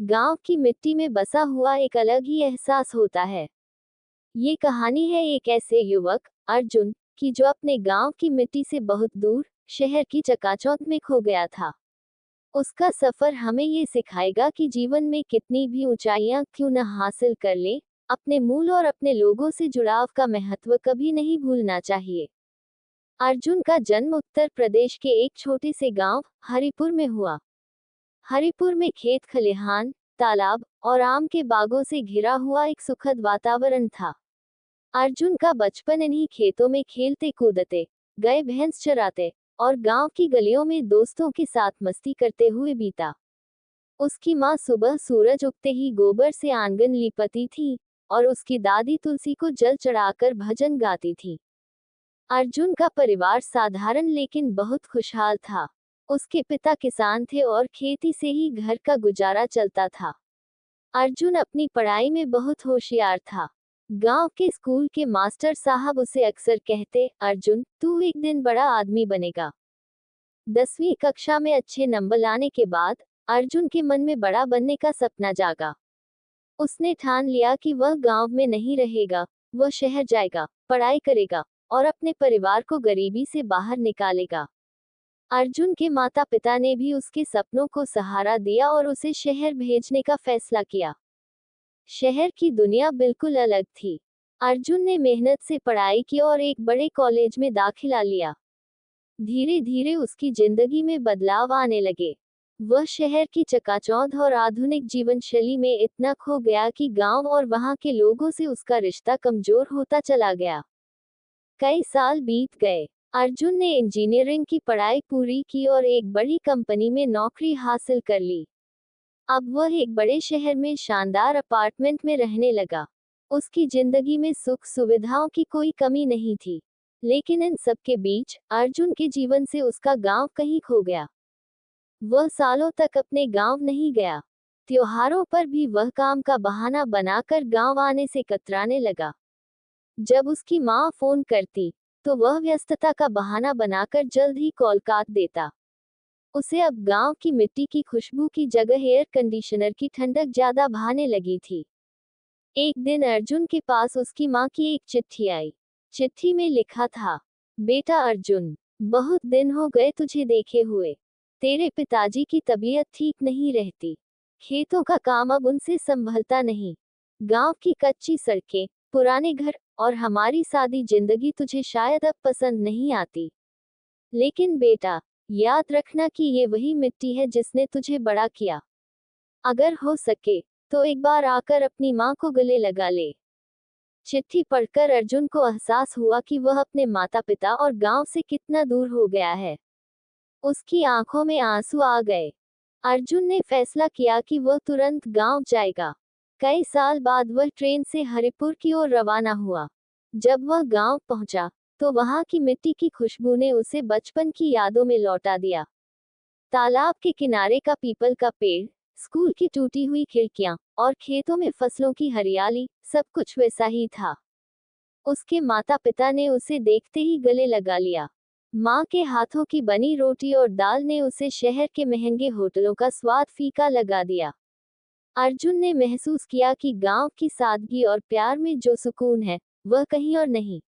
गांव की मिट्टी में बसा हुआ एक अलग ही एहसास होता है। ये कहानी है एक ऐसे युवक, अर्जुन, की जो अपने गांव की मिट्टी से बहुत दूर, शहर की चकाचौंध में खो गया था। उसका सफर हमें ये सिखाएगा कि जीवन में कितनी भी ऊंचाइयां क्यों न हासिल कर ले, अपने मूल और अपने लोगों से जुड़ाव का महत्व कभी नहीं भूलना चाहिए। अर्जुन का जन्म उत्तर प्रदेश के एक छोटे से गांव, हरिपुर में हुआ। हरिपुर में खेत खलिहान, तालाब और आम के बागों से घिरा हुआ एक सुखद वातावरण था। अर्जुन का बचपन इन्हीं खेतों में खेलते कूदते, गाय भैंस चराते और गांव की गलियों में दोस्तों के साथ मस्ती करते हुए बीता। उसकी माँ सुबह सूरज उगते ही गोबर से आंगन लीपती थी और उसकी दादी तुलसी को जल चढ़ाकर भजन गाती थी। अर्जुन का परिवार साधारण लेकिन बहुत खुशहाल था। उसके पिता किसान थे और खेती से ही घर का गुजारा चलता था। अर्जुन अपनी पढ़ाई में बहुत होशियार था। गांव के स्कूल के मास्टर साहब उसे अक्सर कहते, अर्जुन, तू एक दिन बड़ा आदमी बनेगा। 10वीं कक्षा में अच्छे नंबर लाने के बाद अर्जुन के मन में बड़ा बनने का सपना जागा। उसने ठान लिया कि वह गांव में नहीं रहेगा, वह शहर जाएगा, पढ़ाई करेगा और अपने परिवार को गरीबी से बाहर निकालेगा। अर्जुन के माता पिता ने भी उसके सपनों को सहारा दिया और उसे शहर भेजने का फैसला किया। शहर की दुनिया बिल्कुल अलग थी। अर्जुन ने मेहनत से पढ़ाई की और एक बड़े कॉलेज में दाखिला लिया। धीरे धीरे उसकी जिंदगी में बदलाव आने लगे। वह शहर की चकाचौंध और आधुनिक जीवन शैली में इतना खो गया कि गांव और वहां के लोगों से उसका रिश्ता कमजोर होता चला गया। कई साल बीत गए। अर्जुन ने इंजीनियरिंग की पढ़ाई पूरी की और एक बड़ी कंपनी में नौकरी हासिल कर ली। अब वह एक बड़े शहर में शानदार अपार्टमेंट में रहने लगा। उसकी जिंदगी में सुख सुविधाओं की कोई कमी नहीं थी। लेकिन इन सब के बीच अर्जुन के जीवन से उसका गांव कहीं खो गया। वह सालों तक अपने गांव नहीं गया। त्योहारों पर भी वह काम का बहाना बनाकर गांव आने से कतराने लगा। जब उसकी माँ फोन करती तो वह व्यस्तता का बहाना बनाकर जल्द ही कॉल काट देता। उसे अब गांव की मिट्टी की खुशबू की जगह एयर कंडीशनर की ठंडक ज्यादा भाने लगी थी। एक दिन अर्जुन के पास उसकी माँ की एक चिट्ठी आई। चिट्ठी में लिखा था, बेटा अर्जुन, बहुत दिन हो गए तुझे देखे हुए। तेरे पिताजी की तबीयत ठीक नहीं रहती। खेतों का काम अब उनसे संभलता नहीं। गांव की कच्ची सड़कें, पुराने घर और हमारी सादी जिंदगी तुझे शायद अब पसंद नहीं आती। लेकिन बेटा, याद रखना कि ये वही मिट्टी है जिसने तुझे बड़ा किया। अगर हो सके तो एक बार आकर अपनी माँ को गले लगा ले। चिट्ठी पढ़कर अर्जुन को एहसास हुआ कि वह अपने माता पिता और गांव से कितना दूर हो गया है। उसकी आंखों में आंसू आ गए। अर्जुन ने फैसला किया कि वह तुरंत गांव जाएगा। कई साल बाद वह ट्रेन से हरिपुर की ओर रवाना हुआ। जब वह गांव पहुंचा तो वहां की मिट्टी की खुशबू ने उसे बचपन की यादों में लौटा दिया। तालाब के किनारे का पीपल का पेड़, स्कूल की टूटी हुई खिड़कियां और खेतों में फसलों की हरियाली, सब कुछ वैसा ही था। उसके माता पिता ने उसे देखते ही गले लगा लिया। माँ के हाथों की बनी रोटी और दाल ने उसे शहर के महंगे होटलों का स्वाद फीका लगा दिया। अर्जुन ने महसूस किया कि गांव की सादगी और प्यार में जो सुकून है, वह कहीं और नहीं।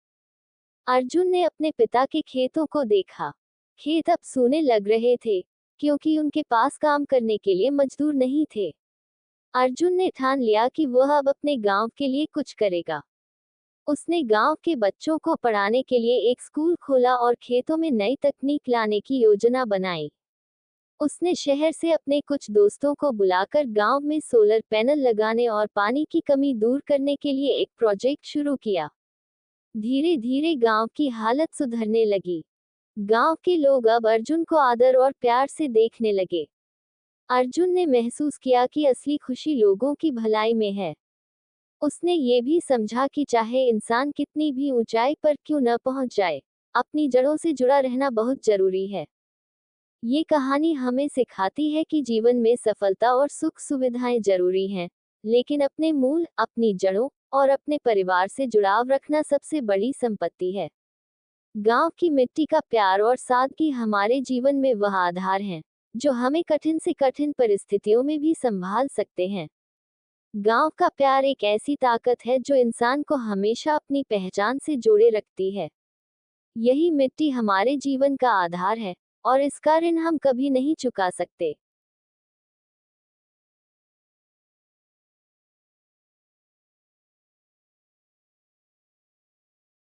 अर्जुन ने अपने पिता के खेतों को देखा। खेत अब सूने लग रहे थे, क्योंकि उनके पास काम करने के लिए मजदूर नहीं थे। अर्जुन ने ठान लिया कि वह अब अपने गांव के लिए कुछ करेगा। उसने गांव के बच्चों को पढ़ाने के लिए एक स्कूल खोला और खेतों में नई तकनीक लाने की योजना बनाई। उसने शहर से अपने कुछ दोस्तों को बुलाकर गांव में सोलर पैनल लगाने और पानी की कमी दूर करने के लिए एक प्रोजेक्ट शुरू किया। धीरे धीरे गांव की हालत सुधरने लगी। गांव के लोग अब अर्जुन को आदर और प्यार से देखने लगे। अर्जुन ने महसूस किया कि असली खुशी लोगों की भलाई में है। उसने ये भी समझा कि चाहे इंसान कितनी भी ऊंचाई पर क्यों न पहुंच जाए, अपनी जड़ों से जुड़ा रहना बहुत जरूरी है। ये कहानी हमें सिखाती है कि जीवन में सफलता और सुख सुविधाएं जरूरी हैं, लेकिन अपने मूल, अपनी जड़ों और अपने परिवार से जुड़ाव रखना सबसे बड़ी संपत्ति है। गांव की मिट्टी का प्यार और सादगी हमारे जीवन में वह आधार हैं जो हमें कठिन से कठिन परिस्थितियों में भी संभाल सकते हैं। गांव का प्यार एक ऐसी ताकत है जो इंसान को हमेशा अपनी पहचान से जोड़े रखती है। यही मिट्टी हमारे जीवन का आधार है और इसका ऋण हम कभी नहीं चुका सकते।